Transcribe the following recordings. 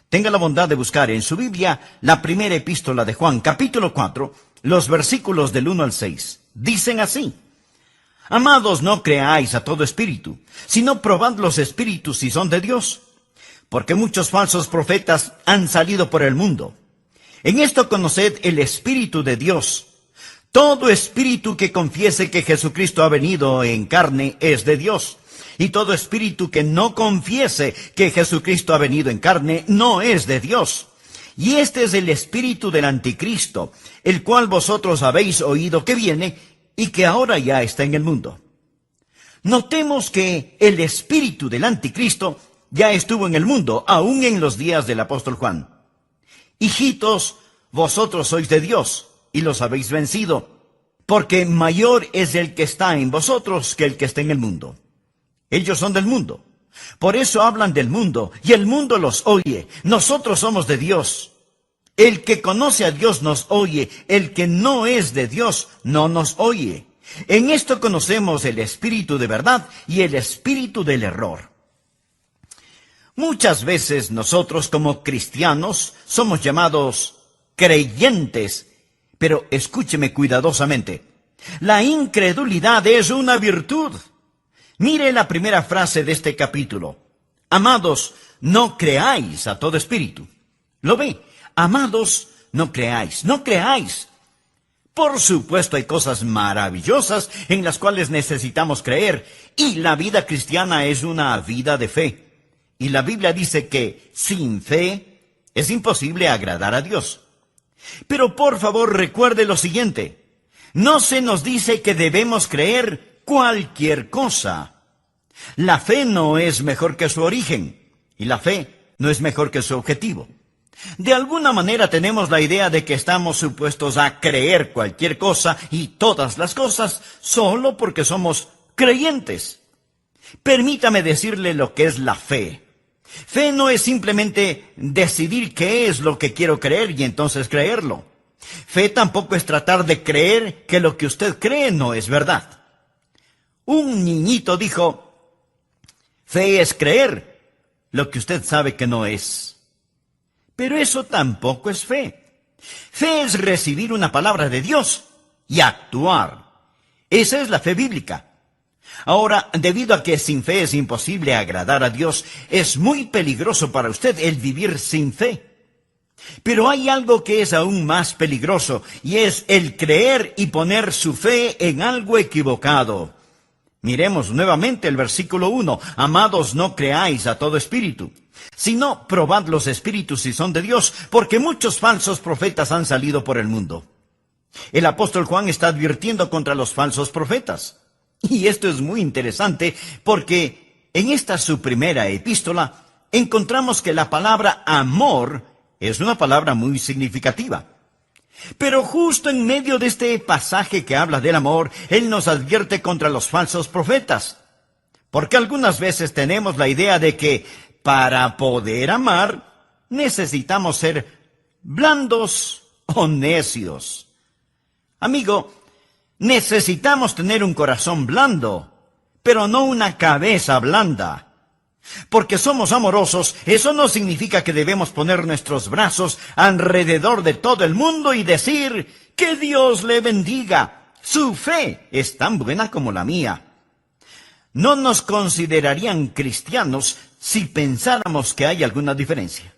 Tenga la bondad de buscar en su Biblia la primera epístola de Juan, capítulo 4, los versículos del 1 al 6. Dicen así: Amados, no creáis a todo espíritu, sino probad los espíritus si son de Dios, porque muchos falsos profetas han salido por el mundo. En esto conoced el Espíritu de Dios. Todo espíritu que confiese que Jesucristo ha venido en carne es de Dios, y todo espíritu que no confiese que Jesucristo ha venido en carne no es de Dios. Y este es el espíritu del anticristo, el cual vosotros habéis oído que viene y que ahora ya está en el mundo. Notemos que el espíritu del anticristo ya estuvo en el mundo, aún en los días del apóstol Juan. Hijitos, vosotros sois de Dios, y los habéis vencido, porque mayor es el que está en vosotros que el que está en el mundo. Ellos son del mundo, por eso hablan del mundo, y el mundo los oye. Nosotros somos de Dios. El que conoce a Dios nos oye, el que no es de Dios no nos oye. En esto conocemos el espíritu de verdad y el espíritu del error. Muchas veces nosotros como cristianos somos llamados creyentes, pero escúcheme cuidadosamente. La incredulidad es una virtud. Mire la primera frase de este capítulo. Amados, no creáis a todo espíritu. ¿Lo ve? Amados, no creáis, no creáis. Por supuesto, hay cosas maravillosas en las cuales necesitamos creer, y la vida cristiana es una vida de fe. Y la Biblia dice que sin fe es imposible agradar a Dios. Pero por favor recuerde lo siguiente: no se nos dice que debemos creer cualquier cosa. La fe no es mejor que su origen, y la fe no es mejor que su objetivo. De alguna manera tenemos la idea de que estamos supuestos a creer cualquier cosa y todas las cosas solo porque somos creyentes. Permítame decirle lo que es la fe. Fe no es simplemente decidir qué es lo que quiero creer y entonces creerlo. Fe tampoco es tratar de creer que lo que usted cree no es verdad. Un niñito dijo: fe es creer lo que usted sabe que no es. Pero eso tampoco es fe. Fe es recibir una palabra de Dios y actuar. Esa es la fe bíblica. Ahora, debido a que sin fe es imposible agradar a Dios, es muy peligroso para usted el vivir sin fe. Pero hay algo que es aún más peligroso, y es el creer y poner su fe en algo equivocado. Miremos nuevamente el versículo 1. Amados, no creáis a todo espíritu, sino probad los espíritus si son de Dios, porque muchos falsos profetas han salido por el mundo. El apóstol Juan está advirtiendo contra los falsos profetas. Y esto es muy interesante porque en esta su primera epístola encontramos que la palabra amor es una palabra muy significativa. Pero justo en medio de este pasaje que habla del amor, él nos advierte contra los falsos profetas. Porque algunas veces tenemos la idea de que para poder amar necesitamos ser blandos o necios. Amigo, necesitamos tener un corazón blando, pero no una cabeza blanda. Porque somos amorosos, eso no significa que debemos poner nuestros brazos alrededor de todo el mundo y decir: que Dios le bendiga, su fe es tan buena como la mía. No nos considerarían cristianos si pensáramos que hay alguna diferencia.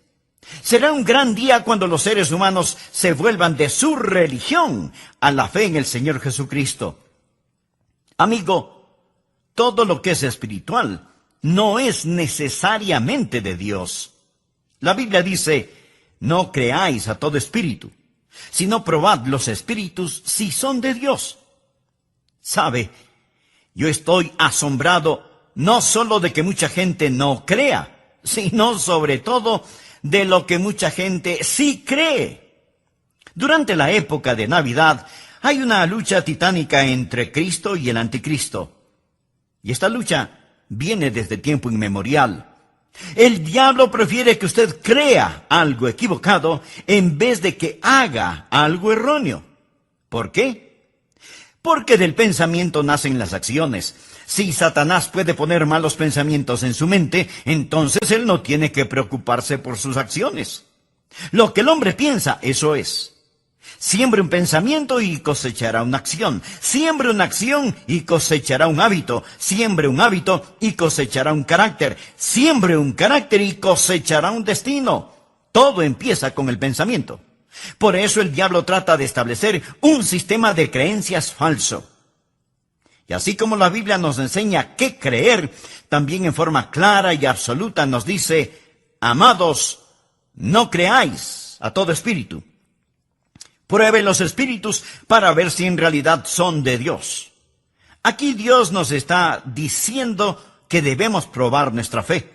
Será un gran día cuando los seres humanos se vuelvan de su religión a la fe en el Señor Jesucristo. Amigo, todo lo que es espiritual no es necesariamente de Dios. La Biblia dice: no creáis a todo espíritu, sino probad los espíritus si son de Dios. ¿Sabe? Yo estoy asombrado no solo de que mucha gente no crea, sino sobre todo de lo que mucha gente sí cree. Durante la época de Navidad hay una lucha titánica entre Cristo y el anticristo. Y esta lucha viene desde tiempo inmemorial. El diablo prefiere que usted crea algo equivocado en vez de que haga algo erróneo. ¿Por qué? Porque del pensamiento nacen las acciones. Si Satanás puede poner malos pensamientos en su mente, entonces él no tiene que preocuparse por sus acciones. Lo que el hombre piensa, eso es. Siembre un pensamiento y cosechará una acción. Siembre una acción y cosechará un hábito. Siembre un hábito y cosechará un carácter. Siembre un carácter y cosechará un destino. Todo empieza con el pensamiento. Por eso el diablo trata de establecer un sistema de creencias falso. Y así como la Biblia nos enseña qué creer, también en forma clara y absoluta nos dice: amados, no creáis a todo espíritu. Prueben los espíritus para ver si en realidad son de Dios. Aquí Dios nos está diciendo que debemos probar nuestra fe.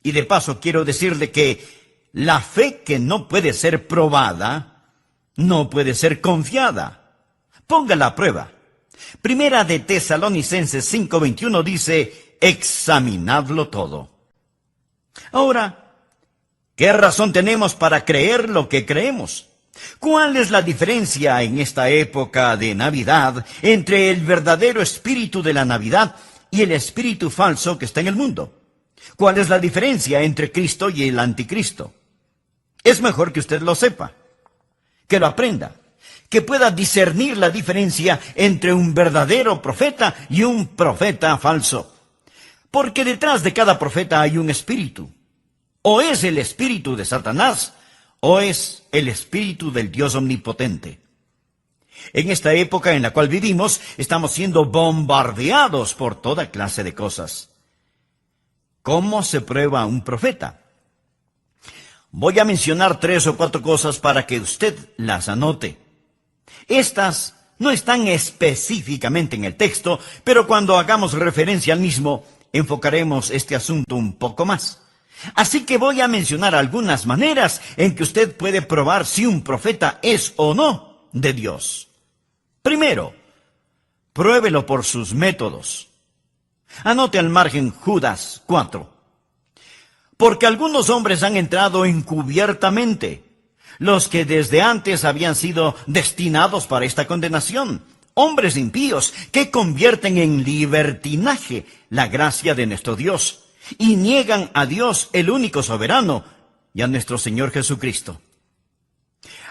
Y de paso quiero decirle que la fe que no puede ser probada, no puede ser confiada. Póngala a prueba. Primera de Tesalonicenses 5:21 dice: examinadlo todo. Ahora, ¿qué razón tenemos para creer lo que creemos? ¿Cuál es la diferencia en esta época de Navidad entre el verdadero espíritu de la Navidad y el espíritu falso que está en el mundo? ¿Cuál es la diferencia entre Cristo y el anticristo? Es mejor que usted lo sepa, que lo aprenda, que pueda discernir la diferencia entre un verdadero profeta y un profeta falso. Porque detrás de cada profeta hay un espíritu. O es el espíritu de Satanás, o es el espíritu del Dios omnipotente. En esta época en la cual vivimos, estamos siendo bombardeados por toda clase de cosas. ¿Cómo se prueba un profeta? Voy a mencionar 3 o 4 cosas para que usted las anote. Estas no están específicamente en el texto, pero cuando hagamos referencia al mismo, enfocaremos este asunto un poco más. Así que voy a mencionar algunas maneras en que usted puede probar si un profeta es o no de Dios. Primero, pruébelo por sus métodos. Anote al margen Judas 4. Porque algunos hombres han entrado encubiertamente, los que desde antes habían sido destinados para esta condenación, hombres impíos que convierten en libertinaje la gracia de nuestro Dios, y niegan a Dios, el único soberano, y a nuestro Señor Jesucristo.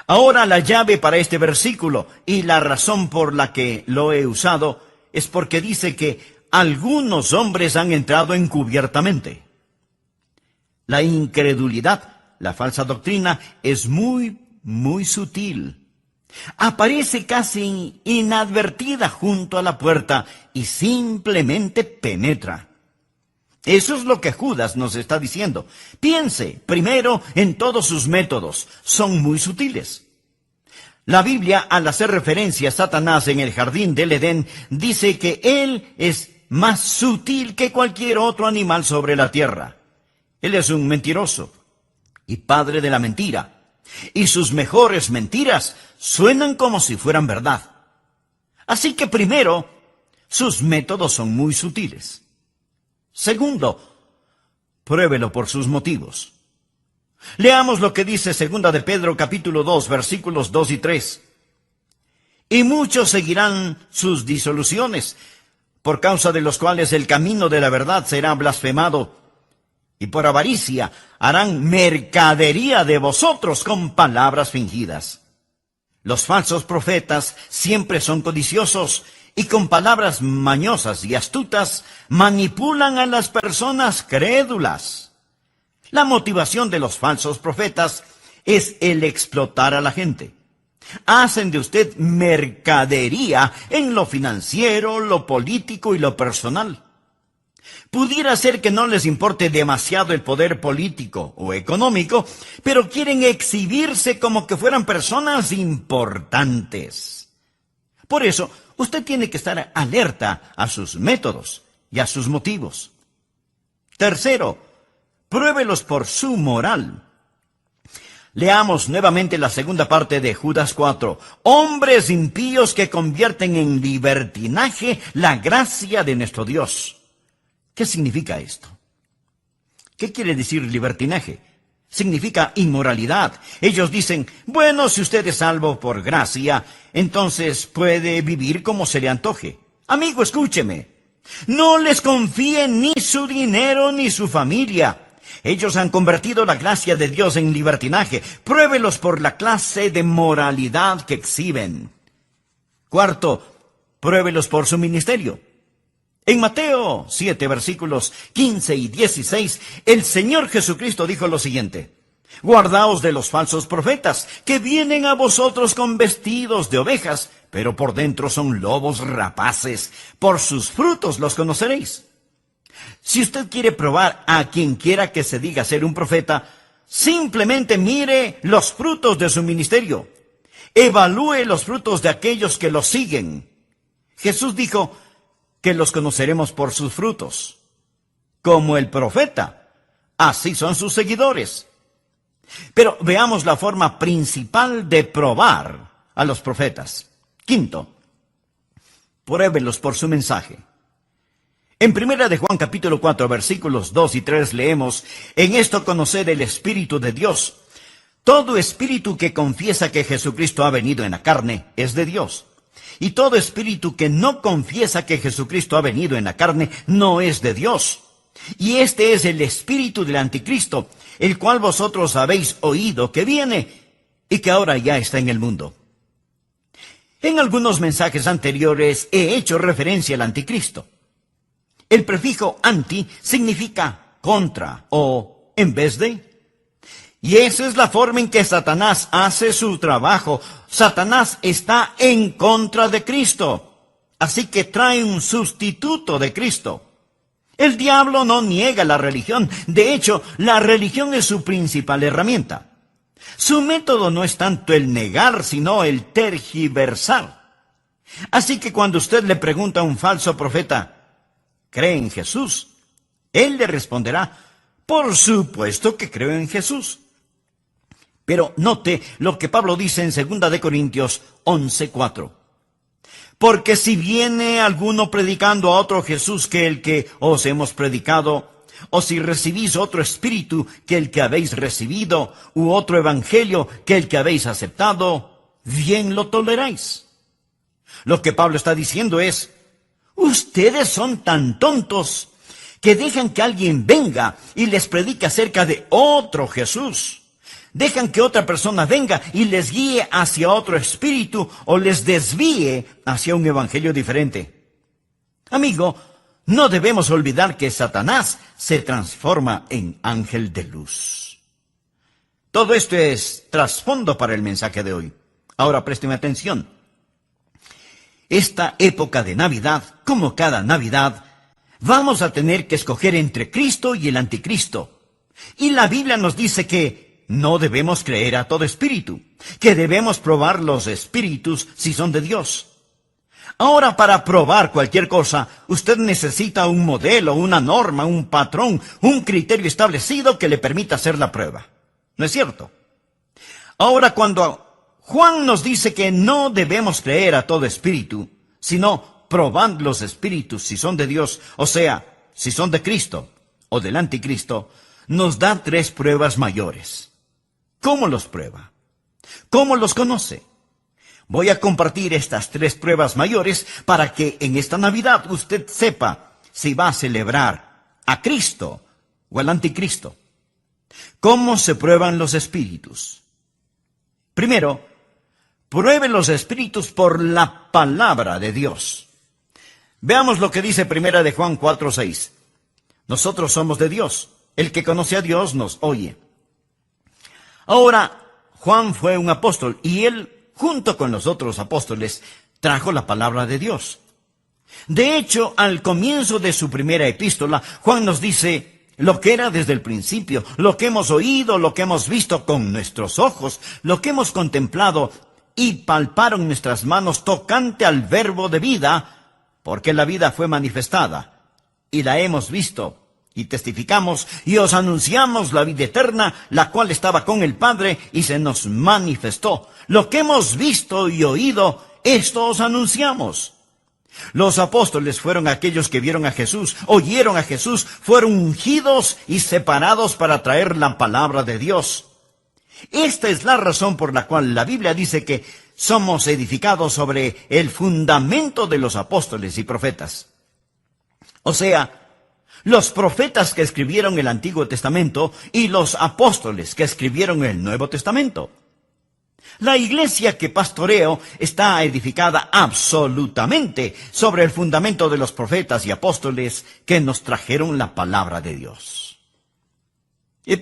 Ahora la llave para este versículo, y la razón por la que lo he usado, es porque dice que algunos hombres han entrado encubiertamente. La incredulidad, la falsa doctrina, es muy sutil. Aparece casi inadvertida junto a la puerta y simplemente penetra. Eso es lo que Judas nos está diciendo. Piense primero en todos sus métodos. Son muy sutiles. La Biblia, al hacer referencia a Satanás en el jardín del Edén, dice que él es más sutil que cualquier otro animal sobre la tierra. Él es un mentiroso y padre de la mentira. Y sus mejores mentiras suenan como si fueran verdad. Así que primero, sus métodos son muy sutiles. Segundo, pruébelo por sus motivos. Leamos lo que dice 2 de Pedro capítulo 2, versículos 2 y 3. Y muchos seguirán sus disoluciones, por causa de los cuales el camino de la verdad será blasfemado, y por avaricia harán mercadería de vosotros con palabras fingidas. Los falsos profetas siempre son codiciosos, y con palabras mañosas y astutas manipulan a las personas crédulas. La motivación de los falsos profetas es el explotar a la gente. Hacen de usted mercadería en lo financiero, lo político y lo personal. Pudiera ser que no les importe demasiado el poder político o económico, pero quieren exhibirse como que fueran personas importantes. Por eso, usted tiene que estar alerta a sus métodos y a sus motivos. Tercero, pruébelos por su moral. Leamos nuevamente la segunda parte de Judas 4. Hombres impíos que convierten en libertinaje la gracia de nuestro Dios. ¿Qué significa esto? ¿Qué quiere decir libertinaje? Significa inmoralidad. Ellos dicen, bueno, si usted es salvo por gracia, entonces puede vivir como se le antoje. Amigo, escúcheme. No les confíe ni su dinero ni su familia. Ellos han convertido la gracia de Dios en libertinaje. Pruébelos por la clase de moralidad que exhiben. Cuarto, pruébelos por su ministerio. En Mateo 7, versículos 15 y 16, el Señor Jesucristo dijo lo siguiente: guardaos de los falsos profetas, que vienen a vosotros con vestidos de ovejas, pero por dentro son lobos rapaces. Por sus frutos los conoceréis. Si usted quiere probar a quien quiera que se diga ser un profeta, simplemente mire los frutos de su ministerio. Evalúe los frutos de aquellos que los siguen. Jesús dijo que los conoceremos por sus frutos. Como el profeta, así son sus seguidores. Pero veamos la forma principal de probar a los profetas. Quinto, pruébelos por su mensaje. En 1 de Juan capítulo 4, versículos 2 y 3 leemos: en esto conocer el Espíritu de Dios. Todo espíritu que confiesa que Jesucristo ha venido en la carne es de Dios. Y todo espíritu que no confiesa que Jesucristo ha venido en la carne no es de Dios. Y este es el espíritu del anticristo, el cual vosotros habéis oído que viene y que ahora ya está en el mundo. En algunos mensajes anteriores he hecho referencia al anticristo. El prefijo anti significa contra o en vez de. Y esa es la forma en que Satanás hace su trabajo. Satanás está en contra de Cristo. Así que trae un sustituto de Cristo. El diablo no niega la religión. De hecho, la religión es su principal herramienta. Su método no es tanto el negar, sino el tergiversar. Así que cuando usted le pregunta a un falso profeta: ¿cree en Jesús?, él le responderá: por supuesto que creo en Jesús. Pero note lo que Pablo dice en 2 de Corintios 11:4. Porque si viene alguno predicando a otro Jesús que el que os hemos predicado, o si recibís otro espíritu que el que habéis recibido, u otro evangelio que el que habéis aceptado, bien lo toleráis. Lo que Pablo está diciendo es: ustedes son tan tontos que dejan que alguien venga y les predique acerca de otro Jesús. Dejan que otra persona venga y les guíe hacia otro espíritu o les desvíe hacia un evangelio diferente. Amigo, no debemos olvidar que Satanás se transforma en ángel de luz. Todo esto es trasfondo para el mensaje de hoy. Ahora présteme atención. Esta época de Navidad, como cada Navidad, vamos a tener que escoger entre Cristo y el anticristo. Y la Biblia nos dice que no debemos creer a todo espíritu, que debemos probar los espíritus si son de Dios. Ahora, para probar cualquier cosa, usted necesita un modelo, una norma, un patrón, un criterio establecido que le permita hacer la prueba. ¿No es cierto? Ahora, cuando Juan nos dice que no debemos creer a todo espíritu, sino probando los espíritus si son de Dios, o sea, si son de Cristo o del anticristo, nos da 3 pruebas mayores. ¿Cómo los prueba? ¿Cómo los conoce? Voy a compartir estas 3 pruebas mayores para que en esta Navidad usted sepa si va a celebrar a Cristo o al anticristo. ¿Cómo se prueban los espíritus? Primero, pruebe los espíritus por la palabra de Dios. Veamos lo que dice 1 de Juan 4:6. Nosotros somos de Dios. El que conoce a Dios nos oye. Ahora, Juan fue un apóstol y él, junto con los otros apóstoles, trajo la palabra de Dios. De hecho, al comienzo de su primera epístola, Juan nos dice lo que era desde el principio, lo que hemos oído, lo que hemos visto con nuestros ojos, lo que hemos contemplado y palparon nuestras manos tocante al verbo de vida, porque la vida fue manifestada y la hemos visto. Y testificamos y os anunciamos la vida eterna, la cual estaba con el Padre y se nos manifestó. Lo que hemos visto y oído, esto os anunciamos. Los apóstoles fueron aquellos que vieron a Jesús, oyeron a Jesús, fueron ungidos y separados para traer la palabra de Dios. Esta es la razón por la cual la Biblia dice que somos edificados sobre el fundamento de los apóstoles y profetas. O sea, los profetas que escribieron el Antiguo Testamento y los apóstoles que escribieron el Nuevo Testamento. La iglesia que pastoreo está edificada absolutamente sobre el fundamento de los profetas y apóstoles que nos trajeron la palabra de Dios.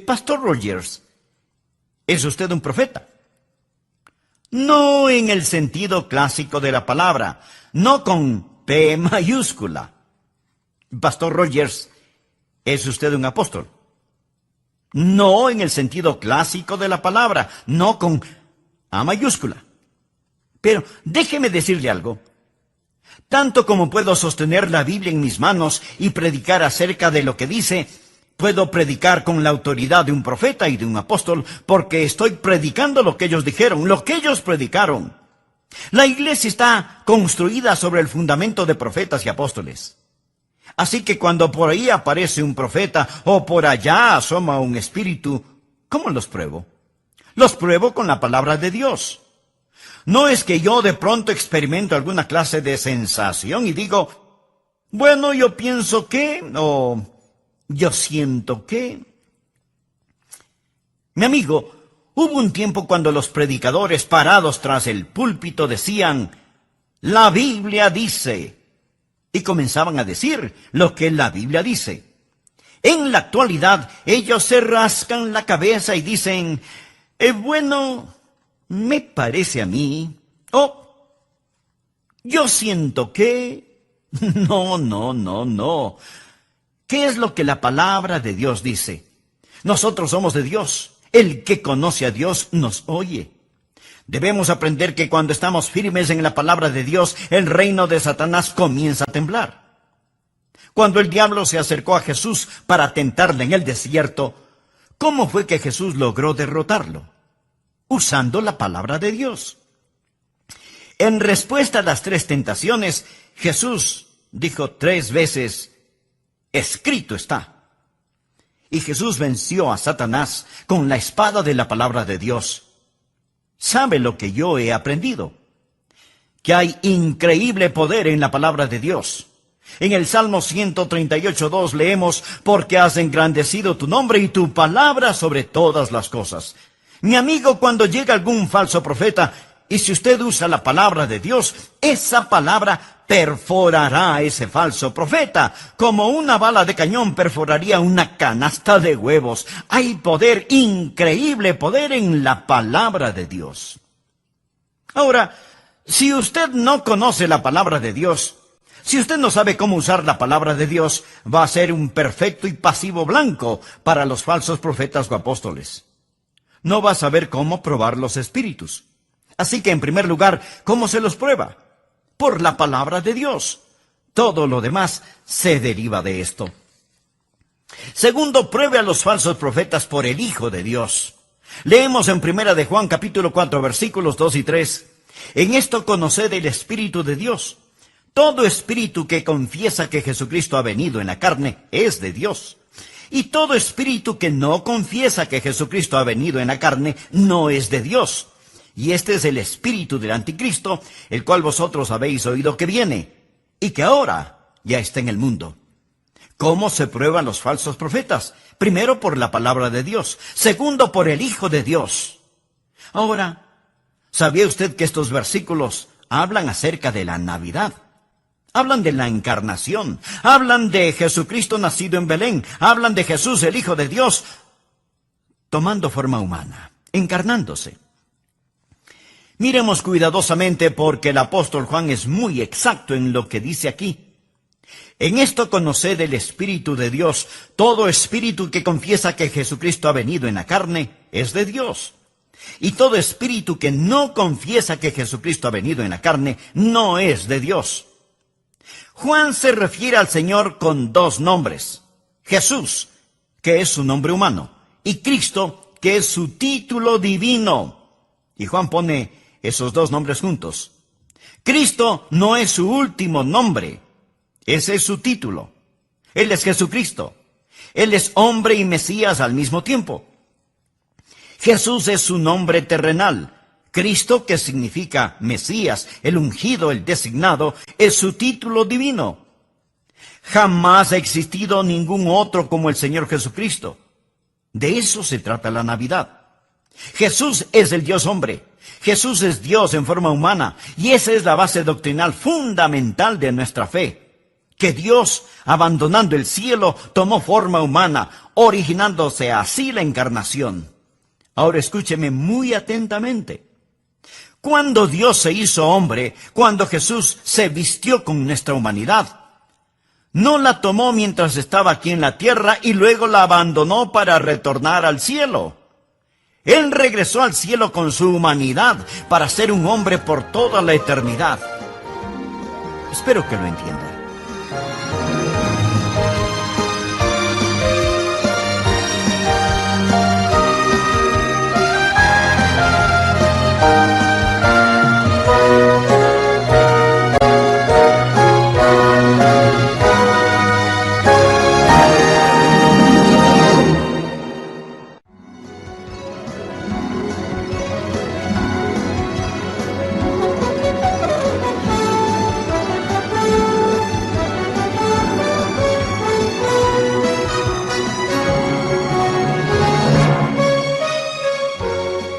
Pastor Rogers, ¿es usted un profeta? No en el sentido clásico de la palabra, no con P mayúscula. Pastor Rogers, ¿es usted un apóstol? No en el sentido clásico de la palabra, no con A mayúscula. Pero déjeme decirle algo. Tanto como puedo sostener la Biblia en mis manos y predicar acerca de lo que dice, puedo predicar con la autoridad de un profeta y de un apóstol, porque estoy predicando lo que ellos dijeron, lo que ellos predicaron. La iglesia está construida sobre el fundamento de profetas y apóstoles. Así que cuando por ahí aparece un profeta o por allá asoma un espíritu, ¿cómo los pruebo? Los pruebo con la palabra de Dios. No es que yo de pronto experimento alguna clase de sensación y digo, bueno, yo pienso que, o yo siento que. Mi amigo, hubo un tiempo cuando los predicadores parados tras el púlpito decían, la Biblia dice, y comenzaban a decir lo que la Biblia dice. En la actualidad, ellos se rascan la cabeza y dicen, bueno, me parece a mí, yo siento que, no. ¿Qué es lo que la palabra de Dios dice? Nosotros somos de Dios. El que conoce a Dios nos oye. Debemos aprender que cuando estamos firmes en la palabra de Dios, el reino de Satanás comienza a temblar. Cuando el diablo se acercó a Jesús para tentarle en el desierto, ¿cómo fue que Jesús logró derrotarlo? Usando la palabra de Dios. En respuesta a las 3 tentaciones, Jesús dijo 3 veces, escrito está. Y Jesús venció a Satanás con la espada de la palabra de Dios. ¿Sabe lo que yo he aprendido? Que hay increíble poder en la palabra de Dios. En el Salmo 138:2 leemos, porque has engrandecido tu nombre y tu palabra sobre todas las cosas. Mi amigo, cuando llega algún falso profeta, y si usted usa la palabra de Dios, esa palabra perforará a ese falso profeta, como una bala de cañón perforaría una canasta de huevos. Hay poder, increíble poder en la palabra de Dios. Ahora, si usted no conoce la palabra de Dios, si usted no sabe cómo usar la palabra de Dios, va a ser un perfecto y pasivo blanco para los falsos profetas o apóstoles. No va a saber cómo probar los espíritus. Así que, en primer lugar, ¿cómo se los prueba? Por la palabra de Dios. Todo lo demás se deriva de esto. Segundo, pruebe a los falsos profetas por el Hijo de Dios. Leemos en 1 de Juan capítulo 4, versículos 2 y 3. En esto conoced el Espíritu de Dios. Todo espíritu que confiesa que Jesucristo ha venido en la carne es de Dios. Y todo espíritu que no confiesa que Jesucristo ha venido en la carne no es de Dios. Y este es el espíritu del anticristo, el cual vosotros habéis oído que viene, y que ahora ya está en el mundo. ¿Cómo se prueban los falsos profetas? Primero, por la palabra de Dios. Segundo, por el Hijo de Dios. Ahora, ¿sabía usted que estos versículos hablan acerca de la Navidad? Hablan de la encarnación. Hablan de Jesucristo nacido en Belén. Hablan de Jesús, el Hijo de Dios, tomando forma humana, encarnándose. Miremos cuidadosamente porque el apóstol Juan es muy exacto en lo que dice aquí. En esto conoced el Espíritu de Dios. Todo espíritu que confiesa que Jesucristo ha venido en la carne es de Dios. Y todo espíritu que no confiesa que Jesucristo ha venido en la carne no es de Dios. Juan se refiere al Señor con 2 nombres. Jesús, que es su nombre humano, y Cristo, que es su título divino. Y Juan pone esos 2 nombres juntos. Cristo no es su último nombre. Ese es su título. Él es Jesucristo. Él es hombre y Mesías al mismo tiempo. Jesús es su nombre terrenal. Cristo, que significa Mesías, el ungido, el designado, es su título divino. Jamás ha existido ningún otro como el Señor Jesucristo. De eso se trata la Navidad. Jesús es el Dios hombre. Jesús es Dios en forma humana. Y esa es la base doctrinal fundamental de nuestra fe. Que Dios, abandonando el cielo, tomó forma humana, originándose así la encarnación. Ahora escúcheme muy atentamente. Cuando Dios se hizo hombre, cuando Jesús se vistió con nuestra humanidad, no la tomó mientras estaba aquí en la tierra y luego la abandonó para retornar al cielo. Él regresó al cielo con su humanidad para ser un hombre por toda la eternidad. Espero que lo entienda.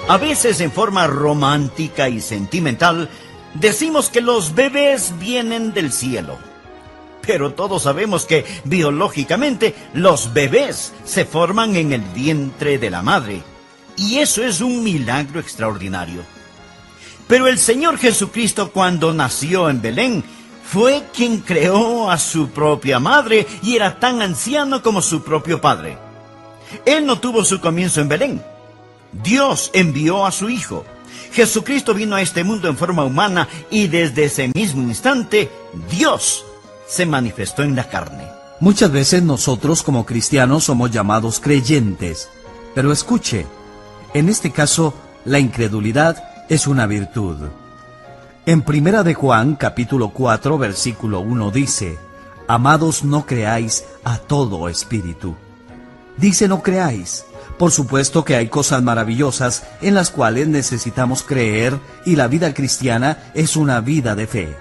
A veces en forma romántica y sentimental decimos que los bebés vienen del cielo. Pero todos sabemos que biológicamente los bebés se forman en el vientre de la madre. Y eso es un milagro extraordinario. Pero el Señor Jesucristo, cuando nació en Belén, fue quien creó a su propia madre y era tan anciano como su propio padre. Él no tuvo su comienzo en Belén. Dios envió a su Hijo. Jesucristo vino a este mundo en forma humana y desde ese mismo instante, Dios se manifestó en la carne. Muchas veces nosotros como cristianos somos llamados creyentes. Pero escuche, en este caso, la incredulidad es una virtud. En 1 de Juan, capítulo 4, versículo 1 dice: Amados, no creáis a todo espíritu. Dice no creáis. Por supuesto que hay cosas maravillosas en las cuales necesitamos creer y la vida cristiana es una vida de fe.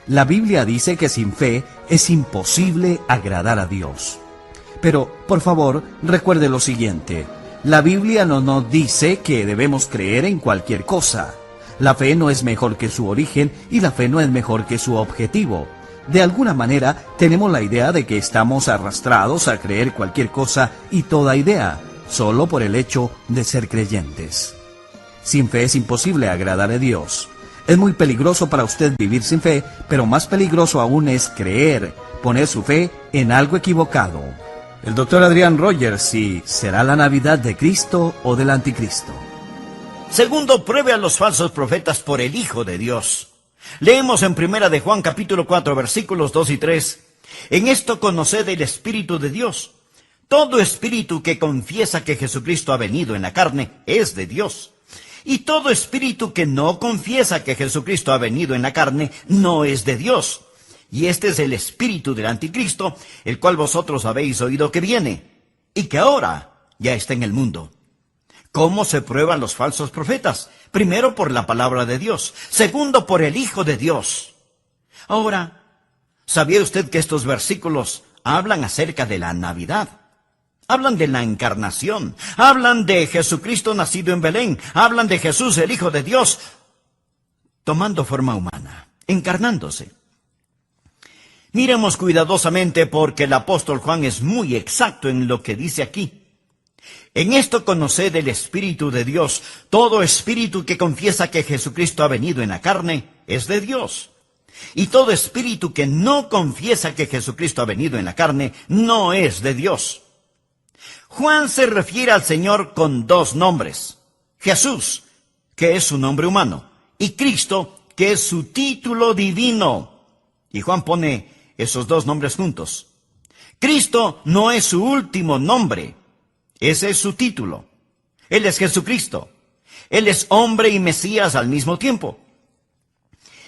La Biblia dice que sin fe es imposible agradar a Dios. Pero, por favor, recuerde lo siguiente. La Biblia no nos dice que debemos creer en cualquier cosa. La fe no es mejor que su origen y la fe no es mejor que su objetivo. De alguna manera, tenemos la idea de que estamos arrastrados a creer cualquier cosa y toda idea, solo por el hecho de ser creyentes. Sin fe es imposible agradar a Dios. Es muy peligroso para usted vivir sin fe, pero más peligroso aún es creer, poner su fe en algo equivocado. El doctor Adrián Rogers, si será la Navidad de Cristo o del Anticristo. Segundo, pruebe a los falsos profetas por el Hijo de Dios. Leemos en 1 de Juan capítulo 4 versículos 2 y 3. En esto conoced el Espíritu de Dios. Todo espíritu que confiesa que Jesucristo ha venido en la carne es de Dios. Y todo espíritu que no confiesa que Jesucristo ha venido en la carne no es de Dios. Y este es el espíritu del anticristo, el cual vosotros habéis oído que viene, y que ahora ya está en el mundo. ¿Cómo se prueban los falsos profetas? Primero, por la palabra de Dios. Segundo, por el Hijo de Dios. Ahora, ¿sabía usted que estos versículos hablan acerca de la Navidad? Hablan de la encarnación, hablan de Jesucristo nacido en Belén, hablan de Jesús, el Hijo de Dios, tomando forma humana, encarnándose. Miremos cuidadosamente porque el apóstol Juan es muy exacto en lo que dice aquí. En esto conoced el Espíritu de Dios. Todo espíritu que confiesa que Jesucristo ha venido en la carne es de Dios. Y todo espíritu que no confiesa que Jesucristo ha venido en la carne no es de Dios. Juan se refiere al Señor con dos nombres. Jesús, que es su nombre humano, y Cristo, que es su título divino. Y Juan pone esos dos nombres juntos. Cristo no es su último nombre. Ese es su título. Él es Jesucristo. Él es hombre y Mesías al mismo tiempo.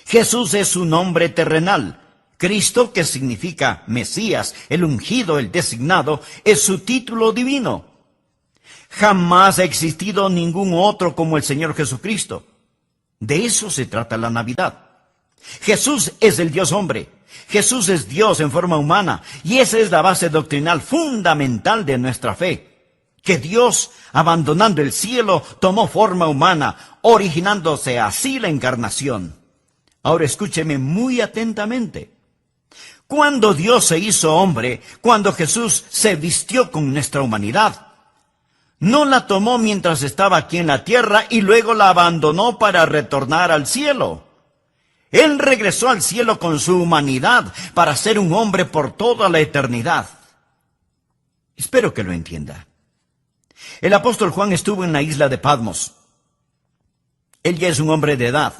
Jesús es su nombre terrenal. Cristo, que significa Mesías, el ungido, el designado, es su título divino. Jamás ha existido ningún otro como el Señor Jesucristo. De eso se trata la Navidad. Jesús es el Dios hombre. Jesús es Dios en forma humana, y esa es la base doctrinal fundamental de nuestra fe. Que Dios, abandonando el cielo, tomó forma humana, originándose así la encarnación. Ahora escúcheme muy atentamente. Cuando Dios se hizo hombre, cuando Jesús se vistió con nuestra humanidad, no la tomó mientras estaba aquí en la tierra y luego la abandonó para retornar al cielo. Él regresó al cielo con su humanidad para ser un hombre por toda la eternidad. Espero que lo entienda. El apóstol Juan estuvo en la isla de Patmos. Él ya es un hombre de edad.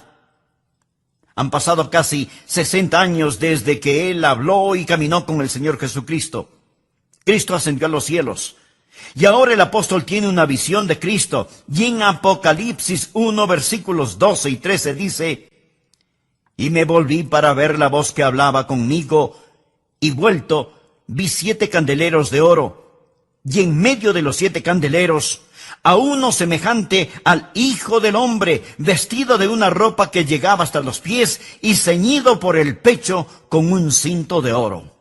Han pasado casi 60 años desde que él habló y caminó con el Señor Jesucristo. Cristo ascendió a los cielos. Y ahora el apóstol tiene una visión de Cristo. Y en Apocalipsis 1, versículos 12 y 13 dice: y me volví para ver la voz que hablaba conmigo, y vuelto, vi 7 candeleros de oro, y en medio de los 7 candeleros, a uno semejante al Hijo del Hombre, vestido de una ropa que llegaba hasta los pies, y ceñido por el pecho con un cinto de oro.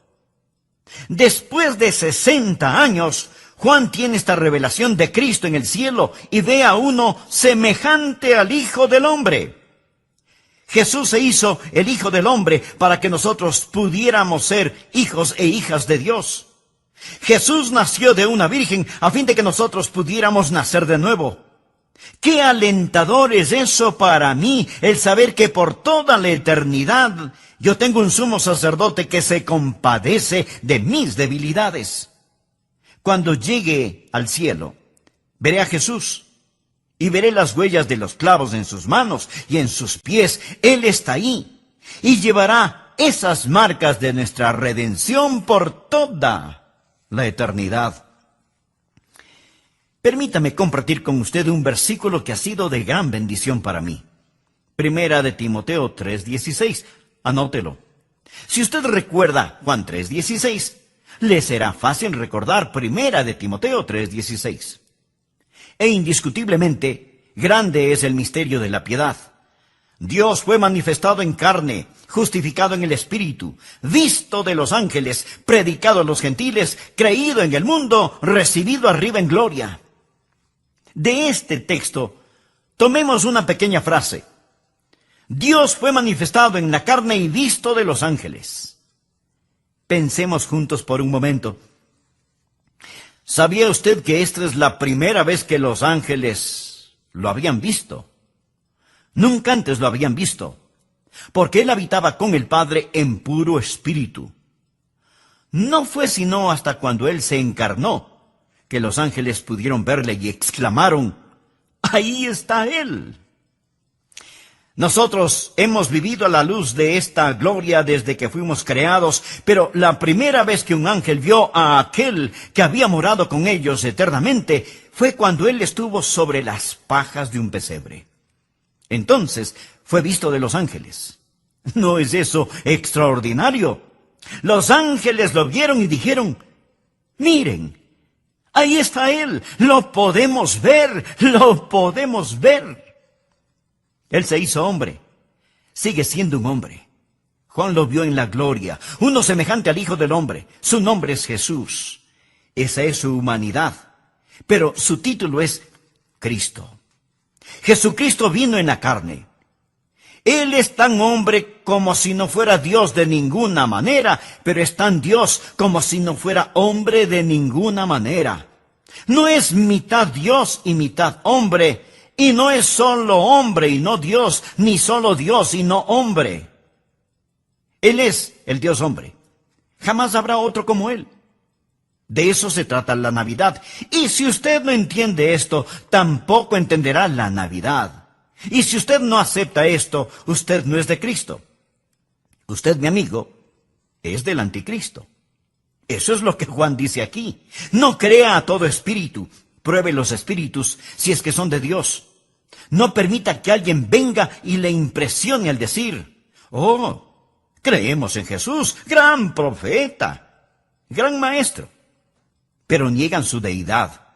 Después de 60 años, Juan tiene esta revelación de Cristo en el cielo, y ve a uno semejante al Hijo del Hombre. Jesús se hizo el Hijo del Hombre para que nosotros pudiéramos ser hijos e hijas de Dios. Jesús nació de una virgen a fin de que nosotros pudiéramos nacer de nuevo. ¡Qué alentador es eso para mí, el saber que por toda la eternidad yo tengo un sumo sacerdote que se compadece de mis debilidades! Cuando llegue al cielo, veré a Jesús. Y veré las huellas de los clavos en sus manos y en sus pies. Él está ahí. Y llevará esas marcas de nuestra redención por toda la eternidad. Permítame compartir con usted un versículo que ha sido de gran bendición para mí. Primera de Timoteo 3:16. Anótelo. Si usted recuerda Juan 3:16, le será fácil recordar Primera de Timoteo 3:16. E indiscutiblemente, grande es el misterio de la piedad. Dios fue manifestado en carne, justificado en el Espíritu, visto de los ángeles, predicado a los gentiles, creído en el mundo, recibido arriba en gloria. De este texto, tomemos una pequeña frase. Dios fue manifestado en la carne y visto de los ángeles. Pensemos juntos por un momento. ¿Sabía usted que esta es la primera vez que los ángeles lo habían visto? Nunca antes lo habían visto, porque él habitaba con el Padre en puro espíritu. No fue sino hasta cuando él se encarnó que los ángeles pudieron verle y exclamaron: ¡ahí está él! Nosotros hemos vivido a la luz de esta gloria desde que fuimos creados, pero la primera vez que un ángel vio a aquel que había morado con ellos eternamente fue cuando él estuvo sobre las pajas de un pesebre. Entonces fue visto de los ángeles. ¿No es eso extraordinario? Los ángeles lo vieron y dijeron: miren, ahí está él, lo podemos ver, lo podemos ver. Él se hizo hombre, sigue siendo un hombre. Juan lo vio en la gloria, uno semejante al Hijo del Hombre. Su nombre es Jesús. Esa es su humanidad, pero su título es Cristo. Jesucristo vino en la carne. Él es tan hombre como si no fuera Dios de ninguna manera, pero es tan Dios como si no fuera hombre de ninguna manera. No es mitad Dios y mitad hombre, y no es solo hombre y no Dios, ni solo Dios y no hombre. Él es el Dios hombre. Jamás habrá otro como Él. De eso se trata la Navidad. Y si usted no entiende esto, tampoco entenderá la Navidad. Y si usted no acepta esto, usted no es de Cristo. Usted, mi amigo, es del anticristo. Eso es lo que Juan dice aquí. No crea a todo espíritu. Pruebe los espíritus si es que son de Dios. No permita que alguien venga y le impresione al decir: oh, creemos en Jesús, gran profeta, gran maestro. Pero niegan su deidad.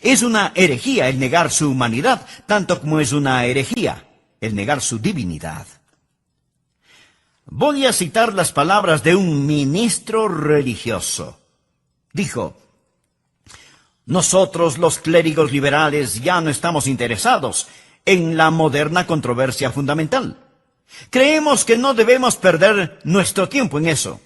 Es una herejía el negar su humanidad, tanto como es una herejía el negar su divinidad. Voy a citar las palabras de un ministro religioso. Dijo: nosotros los clérigos liberales ya no estamos interesados en la moderna controversia fundamental. Creemos que no debemos perder nuestro tiempo en eso.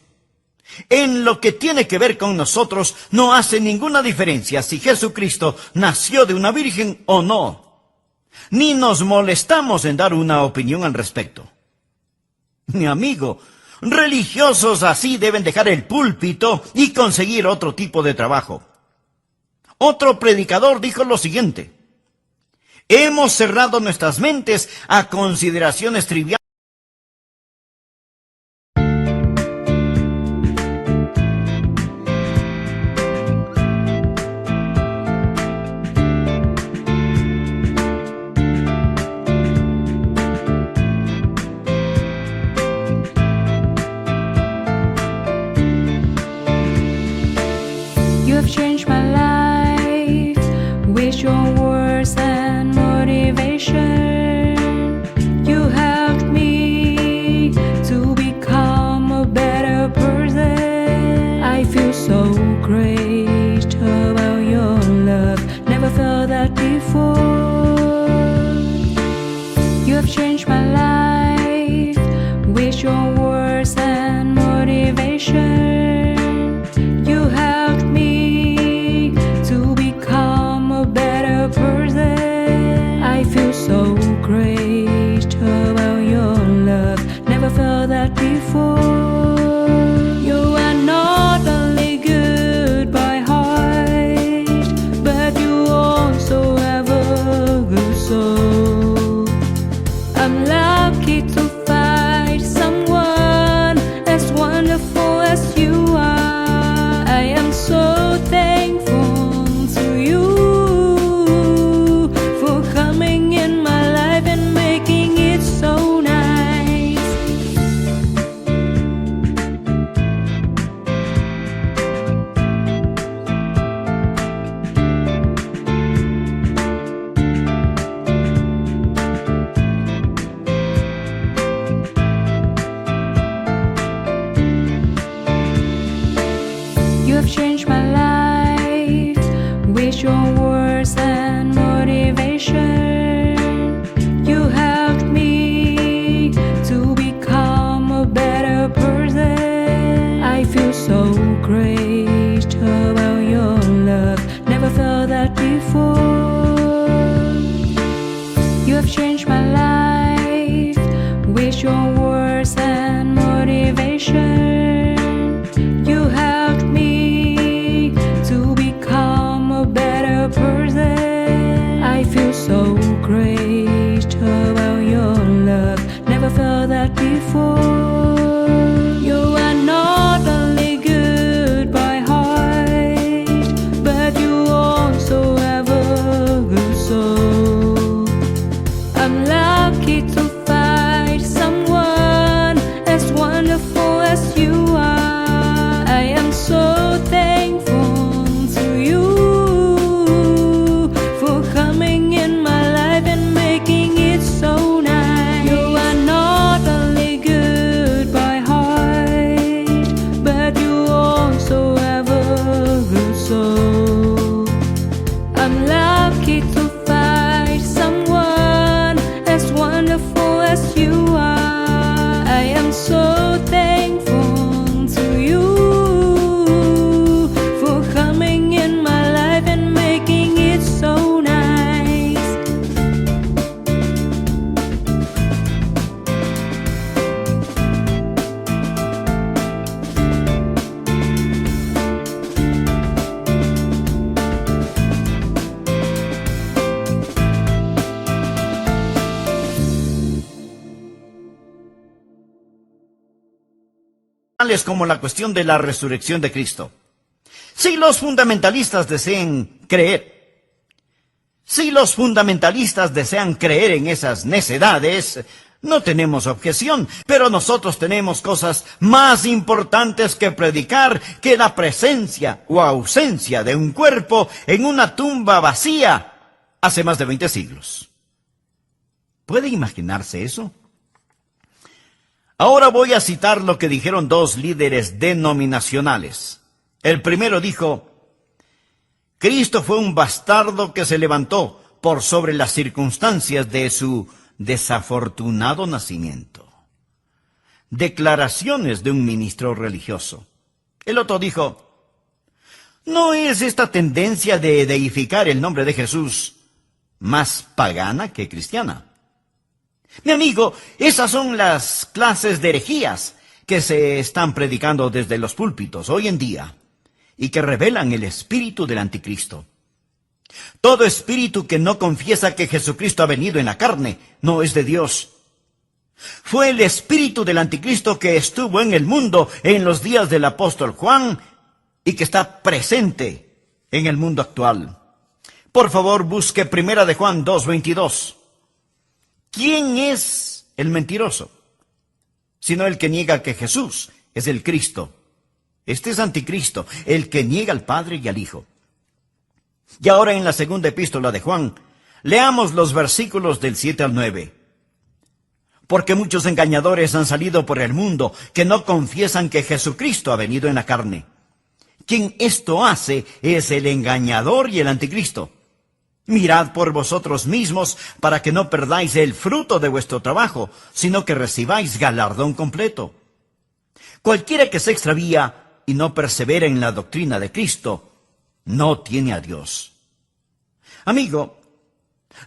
En lo que tiene que ver con nosotros, no hace ninguna diferencia si Jesucristo nació de una virgen o no. Ni nos molestamos en dar una opinión al respecto. Mi amigo, religiosos así deben dejar el púlpito y conseguir otro tipo de trabajo. Otro predicador dijo lo siguiente: hemos cerrado nuestras mentes a consideraciones triviales. You have changed my life with your words and motivation. You helped me to become a better person. I feel so great about your love. Never felt that before. You have changed my life with your words and motivation. You helped me to become a better person. I feel so great about your love. Never felt that before. You are not only good by heart, but you also have a good soul. I'm lucky to find someone as wonderful as you are. I am so thankful to you for coming in my life and making it so nice. You have changed my life with your words and motivation. You helped me to become a better person. I feel so great about your love. Never felt that before. You have changed my life with your words and motivation. You helped me to become a better person. I feel so great about your love. Never felt that before. You are not only good by heart, but you also have a good soul. I'm lucky to find someone as wonderful as you are. I am so thankful to you for coming in my life and making it so nice. You are not only good by heart, but you also have a good soul. I'm lucky to find someone as wonderful as you are. I am so thankful to you for coming in my life and making it so nice. Como la cuestión de la resurrección de Cristo. Si los fundamentalistas desean creer en esas necedades, no tenemos objeción, pero nosotros tenemos cosas más importantes que predicar que la presencia o ausencia de un cuerpo en una tumba vacía hace más de 20 siglos. ¿Puede imaginarse eso? Ahora voy a citar lo que dijeron dos líderes denominacionales. El primero dijo: Cristo fue un bastardo que se levantó por sobre las circunstancias de su desafortunado nacimiento. Declaraciones de un ministro religioso. El otro dijo: ¿no es esta tendencia de deificar el nombre de Jesús más pagana que cristiana? Mi amigo, esas son las clases de herejías que se están predicando desde los púlpitos hoy en día y que revelan el espíritu del anticristo. Todo espíritu que no confiesa que Jesucristo ha venido en la carne no es de Dios. Fue el espíritu del anticristo que estuvo en el mundo en los días del apóstol Juan y que está presente en el mundo actual. Por favor, busque 1 Juan 2:22. ¿Quién es el mentiroso? Sino el que niega que Jesús es el Cristo. Este es anticristo, el que niega al Padre y al Hijo. Y ahora en la segunda epístola de Juan, leamos los versículos del 7 al 9. Porque muchos engañadores han salido por el mundo que no confiesan que Jesucristo ha venido en la carne. Quien esto hace es el engañador y el anticristo. Mirad por vosotros mismos para que no perdáis el fruto de vuestro trabajo, sino que recibáis galardón completo. Cualquiera que se extravía y no persevera en la doctrina de Cristo, no tiene a Dios. Amigo,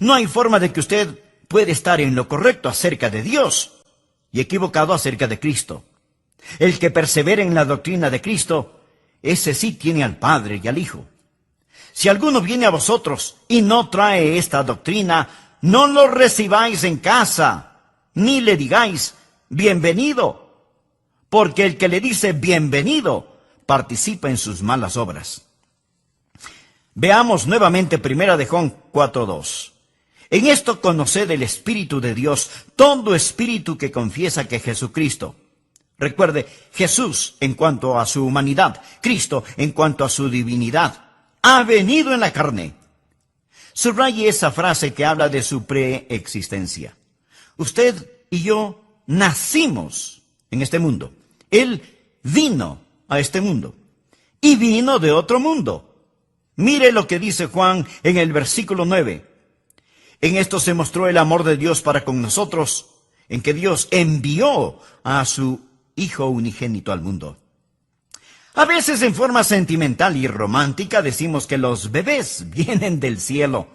no hay forma de que usted pueda estar en lo correcto acerca de Dios y equivocado acerca de Cristo. El que persevera en la doctrina de Cristo, ese sí tiene al Padre y al Hijo. Si alguno viene a vosotros y no trae esta doctrina, no lo recibáis en casa, ni le digáis bienvenido, porque el que le dice bienvenido participa en sus malas obras. Veamos nuevamente 1 Juan 4:2. En esto conoced el Espíritu de Dios, todo espíritu que confiesa que Jesucristo. Recuerde, Jesús en cuanto a su humanidad, Cristo en cuanto a su divinidad, ha venido en la carne. Subraye esa frase que habla de su preexistencia. Usted y yo nacimos en este mundo. Él vino a este mundo y vino de otro mundo. Mire lo que dice Juan en el versículo 9. En esto se mostró el amor de Dios para con nosotros, en que Dios envió a su Hijo unigénito al mundo. A veces en forma sentimental y romántica decimos que los bebés vienen del cielo,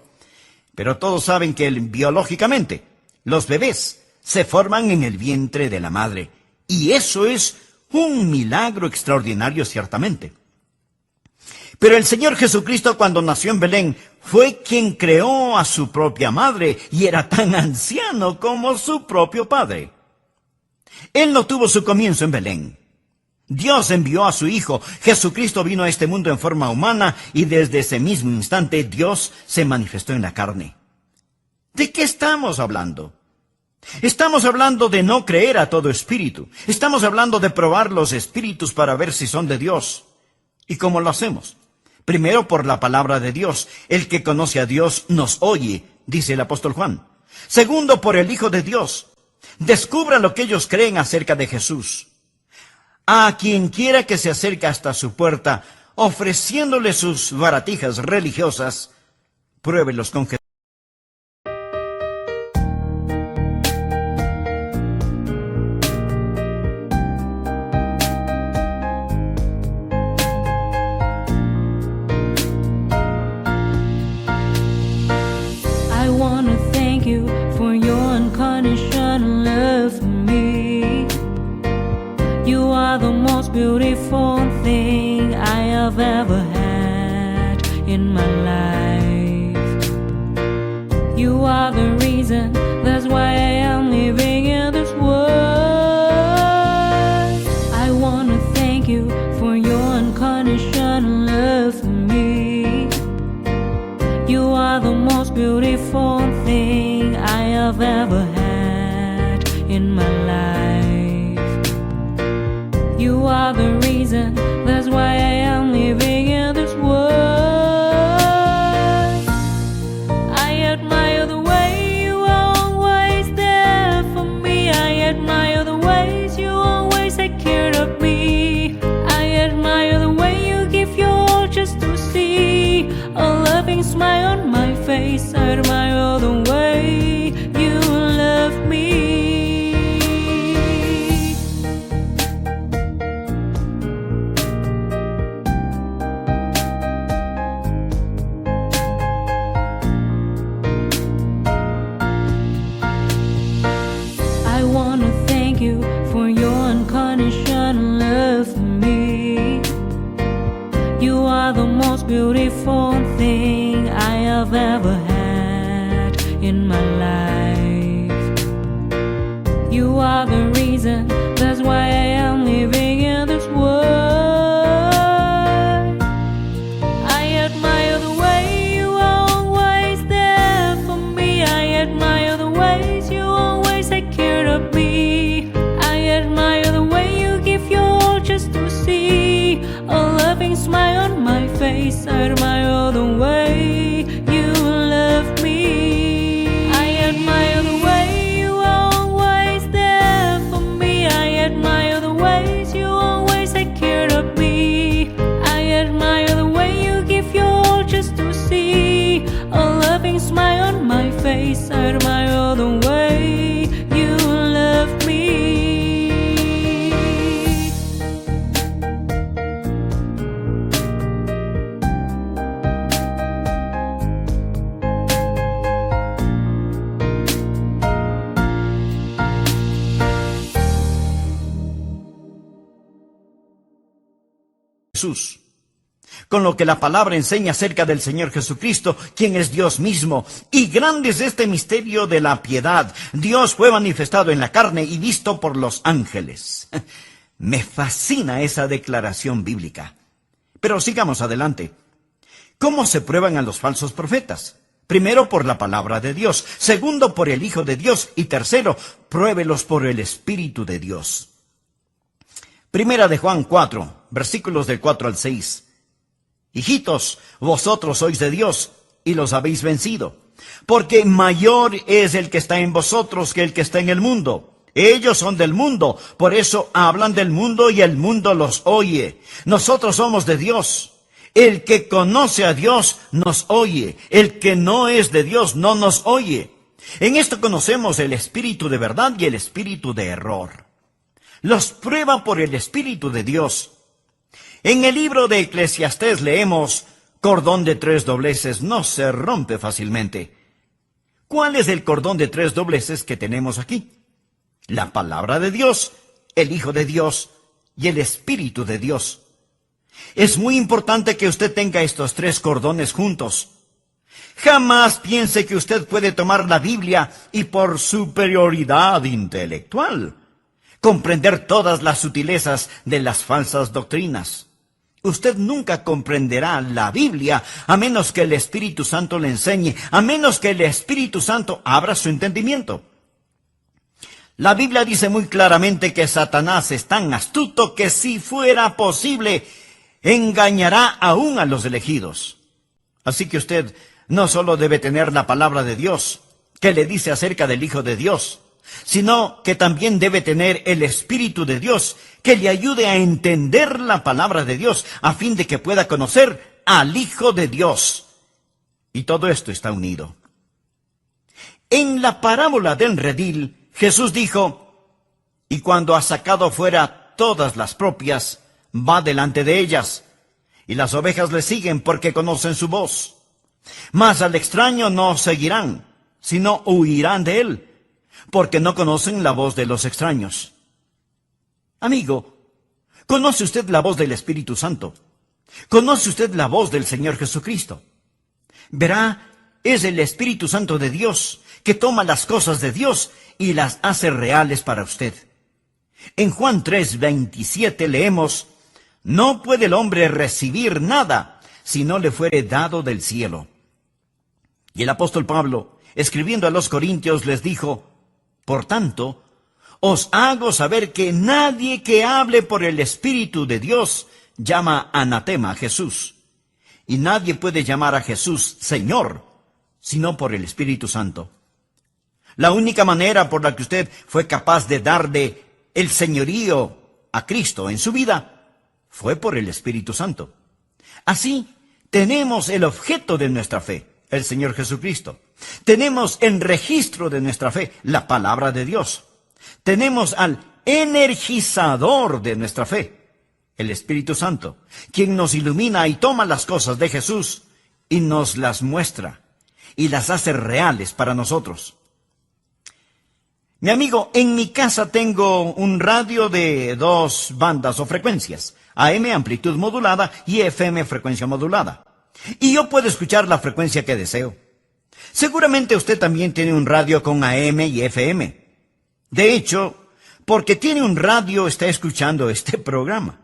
pero todos saben que biológicamente los bebés se forman en el vientre de la madre, y eso es un milagro extraordinario ciertamente. Pero el Señor Jesucristo, cuando nació en Belén, fue quien creó a su propia madre y era tan anciano como su propio padre. Él no tuvo su comienzo en Belén. Dios envió a su Hijo. Jesucristo vino a este mundo en forma humana y desde ese mismo instante Dios se manifestó en la carne. ¿De qué estamos hablando? Estamos hablando de no creer a todo espíritu. Estamos hablando de probar los espíritus para ver si son de Dios. ¿Y cómo lo hacemos? Primero por la palabra de Dios. El que conoce a Dios nos oye, dice el apóstol Juan. Segundo, por el Hijo de Dios. Descubra lo que ellos creen acerca de Jesús. A quien quiera que se acerque hasta su puerta, ofreciéndole sus baratijas religiosas, pruébelos con Jesús. I wanna thank you for your unconditional love for me. You are the most beautiful thing I have ever had in my life. You are the reason, that's why I am living in this world. I wanna thank you for your unconditional love for me. You are the most beautiful thing I have ever had in my life. You are the reason, that's why I am living in this world. I admire the way you are always there for me. I admire the ways reason. That's why I am living in this world. I admire the way you are always there for me. I admire the ways you always take care of me. I admire the way you give your all just to see a loving smile on my face. I admire the way you love me. I admire the way you are always there for me. I admire the ways you always take care of me. I admire the way you give your all just to see a loving smile on my face. I admire the way you love me. Jesús, con lo que la palabra enseña acerca del Señor Jesucristo, quien es Dios mismo. Y grande es este misterio de la piedad. Dios fue manifestado en la carne y visto por los ángeles. Me fascina esa declaración bíblica. Pero sigamos adelante. ¿Cómo se prueban a los falsos profetas? Primero, por la palabra de Dios. Segundo, por el Hijo de Dios. Y tercero, pruébelos por el Espíritu de Dios. Primera de Juan 4, versículos del 4 al 6. Hijitos, vosotros sois de Dios, y los habéis vencido, porque mayor es el que está en vosotros que el que está en el mundo. Ellos son del mundo, por eso hablan del mundo y el mundo los oye. Nosotros somos de Dios. El que conoce a Dios nos oye. El que no es de Dios no nos oye. En esto conocemos el espíritu de verdad y el espíritu de error. Los prueba por el Espíritu de Dios. En el libro de Eclesiastés leemos: cordón de 3 dobleces no se rompe fácilmente. ¿Cuál es el cordón de 3 dobleces que tenemos aquí? La palabra de Dios, el Hijo de Dios y el Espíritu de Dios. Es muy importante que usted tenga estos 3 cordones juntos. Jamás piense que usted puede tomar la Biblia y por superioridad intelectual comprender todas las sutilezas de las falsas doctrinas. Usted nunca comprenderá la Biblia a menos que el Espíritu Santo le enseñe, a menos que el Espíritu Santo abra su entendimiento. La Biblia dice muy claramente que Satanás es tan astuto que si fuera posible, engañará aún a los elegidos. Así que usted no solo debe tener la palabra de Dios, que le dice acerca del Hijo de Dios, sino que también debe tener el Espíritu de Dios, que le ayude a entender la palabra de Dios, a fin de que pueda conocer al Hijo de Dios. Y todo esto está unido. En la parábola del redil, Jesús dijo: y cuando ha sacado fuera todas las propias, va delante de ellas, y las ovejas le siguen porque conocen su voz. Mas al extraño no seguirán, sino huirán de él, porque no conocen la voz de los extraños. Amigo, ¿conoce usted la voz del Espíritu Santo? ¿Conoce usted la voz del Señor Jesucristo? Verá, es el Espíritu Santo de Dios que toma las cosas de Dios y las hace reales para usted. En Juan 3:27 leemos: no puede el hombre recibir nada si no le fuere dado del cielo. Y el apóstol Pablo, escribiendo a los Corintios, les dijo: por tanto, os hago saber que nadie que hable por el Espíritu de Dios llama anatema a Jesús. Y nadie puede llamar a Jesús Señor, sino por el Espíritu Santo. La única manera por la que usted fue capaz de darle el señorío a Cristo en su vida fue por el Espíritu Santo. Así, tenemos el objeto de nuestra fe, el Señor Jesucristo. Tenemos en registro de nuestra fe la palabra de Dios. Tenemos al energizador de nuestra fe, el Espíritu Santo, quien nos ilumina y toma las cosas de Jesús y nos las muestra y las hace reales para nosotros. Mi amigo, en mi casa tengo un radio de 2 bandas o frecuencias, AM, amplitud modulada, y FM, frecuencia modulada. Y yo puedo escuchar la frecuencia que deseo. Seguramente usted también tiene un radio con AM y FM. De hecho, porque tiene un radio, está escuchando este programa.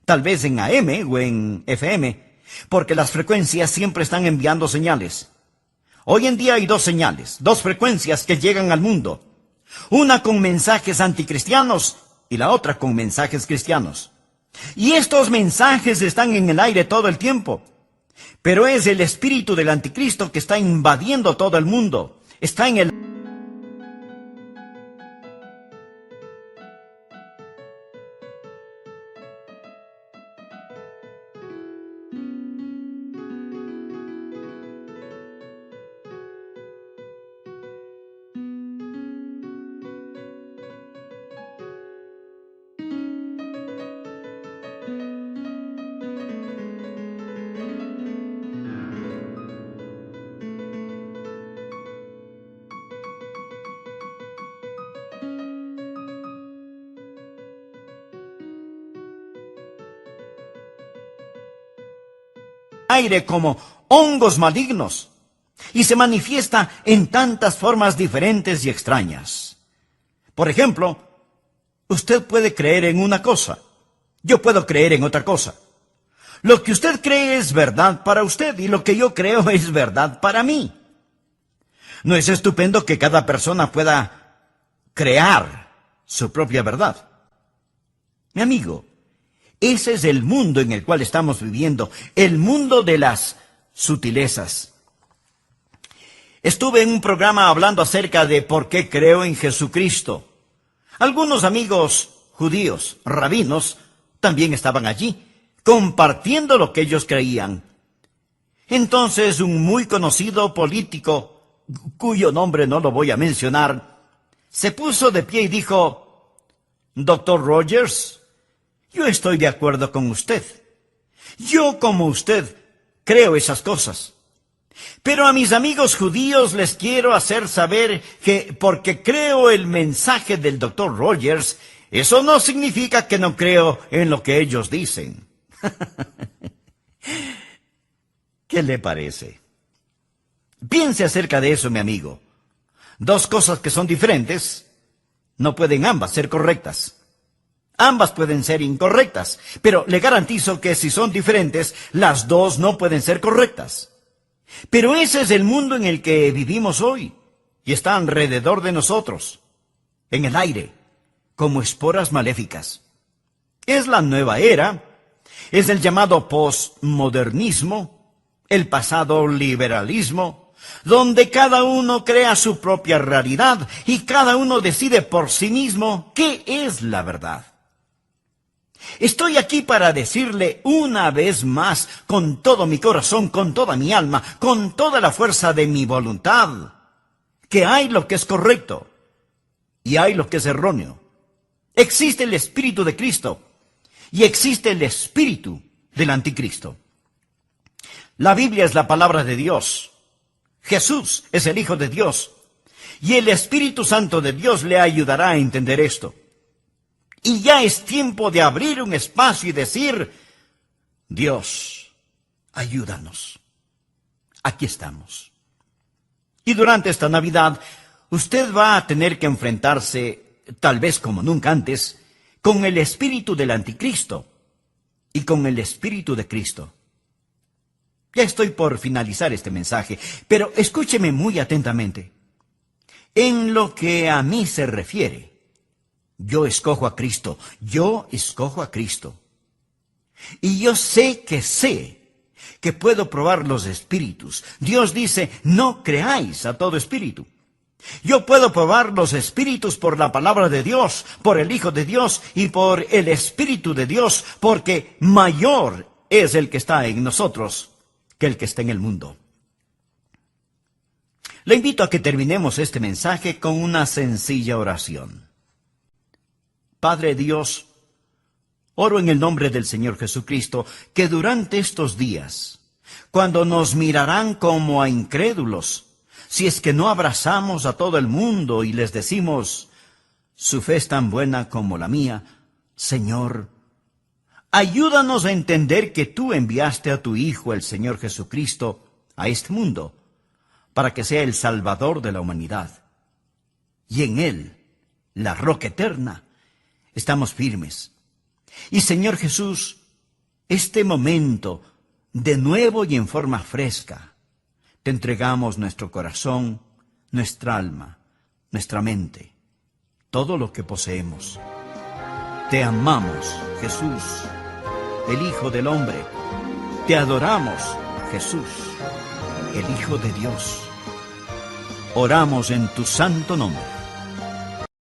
Tal vez en AM o en FM, porque las frecuencias siempre están enviando señales. Hoy en día hay dos señales, dos frecuencias que llegan al mundo. Una con mensajes anticristianos y la otra con mensajes cristianos. Y estos mensajes están en el aire todo el tiempo. Pero es el espíritu del anticristo que está invadiendo todo el mundo. Está en el aire como hongos malignos y se manifiesta en tantas formas diferentes y extrañas. Por ejemplo, usted puede creer en una cosa, yo puedo creer en otra cosa. Lo que usted cree es verdad para usted y lo que yo creo es verdad para mí. ¿No es estupendo que cada persona pueda crear su propia verdad? Mi amigo, ese es el mundo en el cual estamos viviendo, el mundo de las sutilezas. Estuve en un programa hablando acerca de por qué creo en Jesucristo. Algunos amigos judíos, rabinos, también estaban allí, compartiendo lo que ellos creían. Entonces un muy conocido político, cuyo nombre no lo voy a mencionar, se puso de pie y dijo: Dr. Rogers, yo estoy de acuerdo con usted. Yo, como usted, creo esas cosas. Pero a mis amigos judíos les quiero hacer saber que porque creo el mensaje del Dr. Rogers, eso no significa que no creo en lo que ellos dicen. ¿Qué le parece? Piense acerca de eso, mi amigo. Dos cosas que son diferentes no pueden ambas ser correctas. Ambas pueden ser incorrectas, pero le garantizo que si son diferentes, las dos no pueden ser correctas. Pero ese es el mundo en el que vivimos hoy, y está alrededor de nosotros, en el aire, como esporas maléficas. Es la nueva era, es el llamado postmodernismo, el pasado liberalismo, donde cada uno crea su propia realidad y cada uno decide por sí mismo qué es la verdad. Estoy aquí para decirle una vez más, con todo mi corazón, con toda mi alma, con toda la fuerza de mi voluntad, que hay lo que es correcto y hay lo que es erróneo. Existe el Espíritu de Cristo y existe el espíritu del anticristo. La Biblia es la palabra de Dios. Jesús es el Hijo de Dios y el Espíritu Santo de Dios le ayudará a entender esto. Y ya es tiempo de abrir un espacio y decir: Dios, ayúdanos. Aquí estamos. Y durante esta Navidad, usted va a tener que enfrentarse, tal vez como nunca antes, con el espíritu del anticristo y con el espíritu de Cristo. Ya estoy por finalizar este mensaje, pero escúcheme muy atentamente. En lo que a mí se refiere, yo escojo a Cristo, yo escojo a Cristo. Y yo sé que puedo probar los espíritus. Dios dice: no creáis a todo espíritu. Yo puedo probar los espíritus por la palabra de Dios, por el Hijo de Dios y por el Espíritu de Dios, porque mayor es el que está en nosotros que el que está en el mundo. Le invito a que terminemos este mensaje con una sencilla oración. Padre Dios, oro en el nombre del Señor Jesucristo, que durante estos días, cuando nos mirarán como a incrédulos, si es que no abrazamos a todo el mundo y les decimos: su fe es tan buena como la mía, Señor, ayúdanos a entender que tú enviaste a tu Hijo, el Señor Jesucristo, a este mundo, para que sea el Salvador de la humanidad. Y en Él la roca eterna, estamos firmes. Y Señor Jesús, este momento, de nuevo y en forma fresca, te entregamos nuestro corazón, nuestra alma, nuestra mente, todo lo que poseemos. Te amamos, Jesús, el Hijo del Hombre. Te adoramos, Jesús, el Hijo de Dios. Oramos en tu santo nombre.